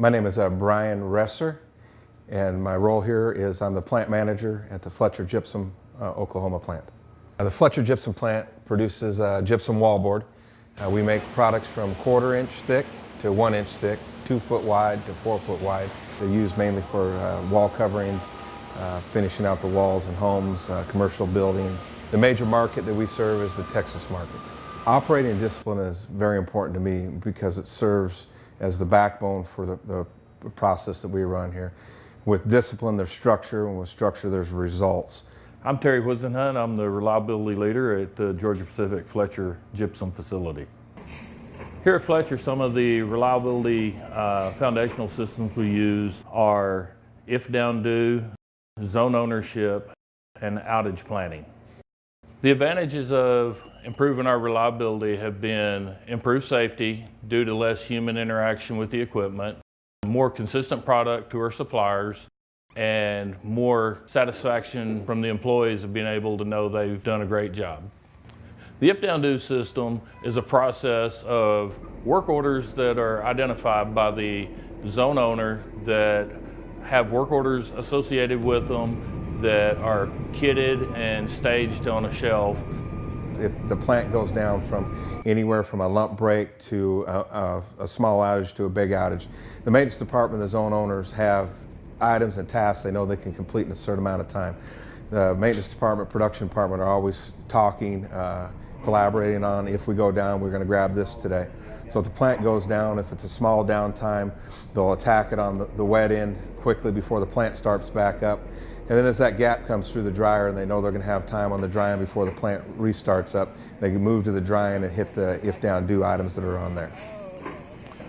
My name is Brian Resser, and my role here is I'm the plant manager at the Fletcher Gypsum, Oklahoma plant. The Fletcher Gypsum plant produces gypsum wallboard. We make products from 1/4 inch thick to 1 inch thick, 2 foot wide to 4 foot wide. They're used mainly for wall coverings, finishing out the walls in homes, commercial buildings. The major market that we serve is the Texas market. Operating discipline is very important to me because it serves as the backbone for the process that we run here. With discipline, there's structure, and with structure, there's results. I'm Terry Whisenhunt. I'm the reliability leader at the Georgia Pacific Fletcher Gypsum facility. Here at Fletcher, some of the reliability foundational systems we use are if down due, zone ownership, and outage planning. The advantages of improving our reliability have been improved safety due to less human interaction with the equipment, more consistent product to our suppliers, and more satisfaction from the employees of being able to know they've done a great job. The if down due system is a process of work orders that are identified by the zone owner that have work orders associated with them that are kitted and staged on a shelf. If the plant goes down from anywhere from a lump break to a small outage to a big outage, the maintenance department and the zone owners have items and tasks they know they can complete in a certain amount of time. The maintenance department, production department are always talking, collaborating on if we go down, we're going to grab this today. So if the plant goes down, if it's a small downtime, they'll attack it on the wet end quickly before the plant starts back up. And then as that gap comes through the dryer and they know they're going to have time on the dry end before the plant restarts up, they can move to the dry end and hit the if down due items that are on there.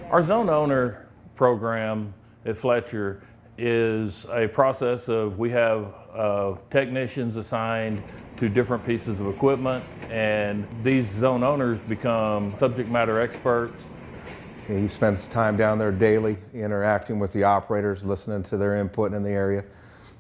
Our zone owner program at Fletcher is a process of we have technicians assigned to different pieces of equipment, and these zone owners become subject matter experts. He spends time down there daily interacting with the operators, listening to their input in the area.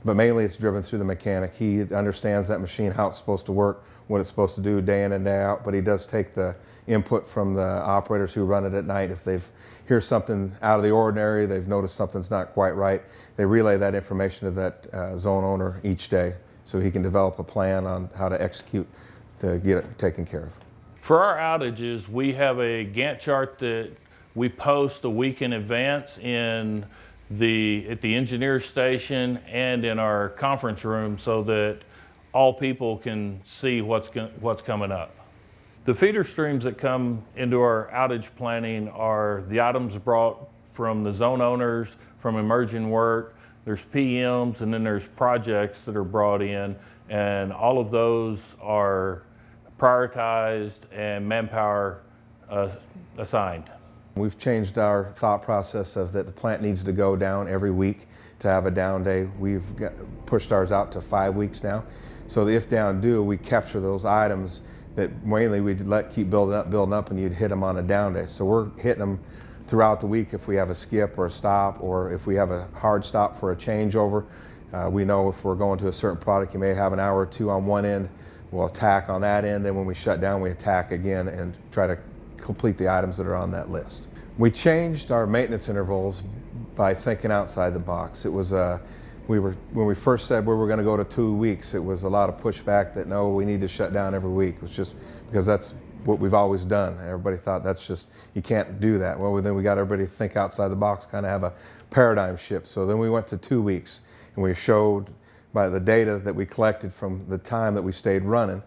But mainly it's driven through the mechanic. He understands that machine, how it's supposed to work, what it's supposed to do day in and day out, but he does take the input from the operators who run it at night. If they've hear something out of the ordinary, they've noticed something's not quite right, they relay that information to that zone owner each day so he can develop a plan on how to execute to get it taken care of. For our outages, we have a Gantt chart that we post a week in advance at the engineer station and in our conference room so that all people can see what's coming up. The feeder streams that come into our outage planning are the items brought from the zone owners, from emerging work, there's PMs, and then there's projects that are brought in, and all of those are prioritized and manpower assigned. We've changed our thought process of that the plant needs to go down every week to have a down day. We've pushed ours out to 5 weeks now. So the if down due, we capture those items that mainly we'd keep building up, and you'd hit them on a down day. So we're hitting them throughout the week if we have a skip or a stop, or if we have a hard stop for a changeover. We know if we're going to a certain product, you may have an hour or two on one end. We'll attack on that end, then when we shut down, we attack again and try to complete the items that are on that list. We changed our maintenance intervals by thinking outside the box. It was when we first said we were going to go to 2 weeks, it was a lot of pushback that no, we need to shut down every week. It was just because that's what we've always done. Everybody thought that's just, you can't do that. Well, then we got everybody to think outside the box, kind of have a paradigm shift. So then we went to 2 weeks, and we showed by the data that we collected from the time that we stayed running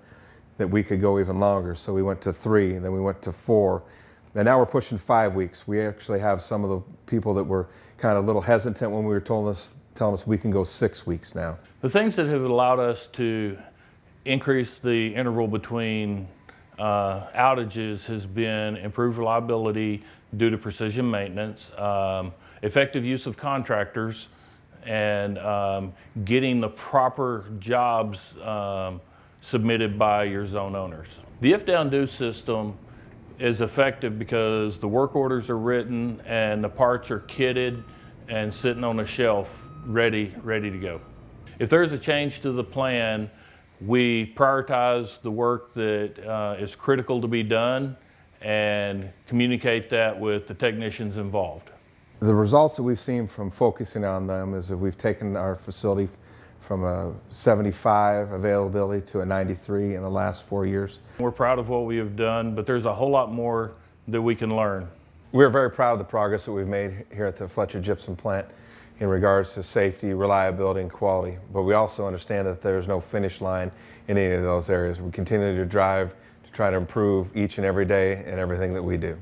that we could go even longer. So we went to 3, and then we went to 4. And now we're pushing 5 weeks. We actually have some of the people that were kind of a little hesitant when we were telling us we can go 6 weeks now. The things that have allowed us to increase the interval between outages has been improved reliability due to precision maintenance, effective use of contractors, and getting the proper jobs submitted by your zone owners. The if down due system is effective because the work orders are written and the parts are kitted and sitting on a shelf ready to go. If there's a change to the plan, we prioritize the work that is critical to be done and communicate that with the technicians involved. The results that we've seen from focusing on them is that we've taken our facility from a 75 availability to a 93 in the last 4 years. We're proud of what we have done, but there's a whole lot more that we can learn. We're very proud of the progress that we've made here at the Fletcher Gypsum plant in regards to safety, reliability, and quality. But we also understand that there's no finish line in any of those areas. We continue to drive to try to improve each and every day in everything that we do.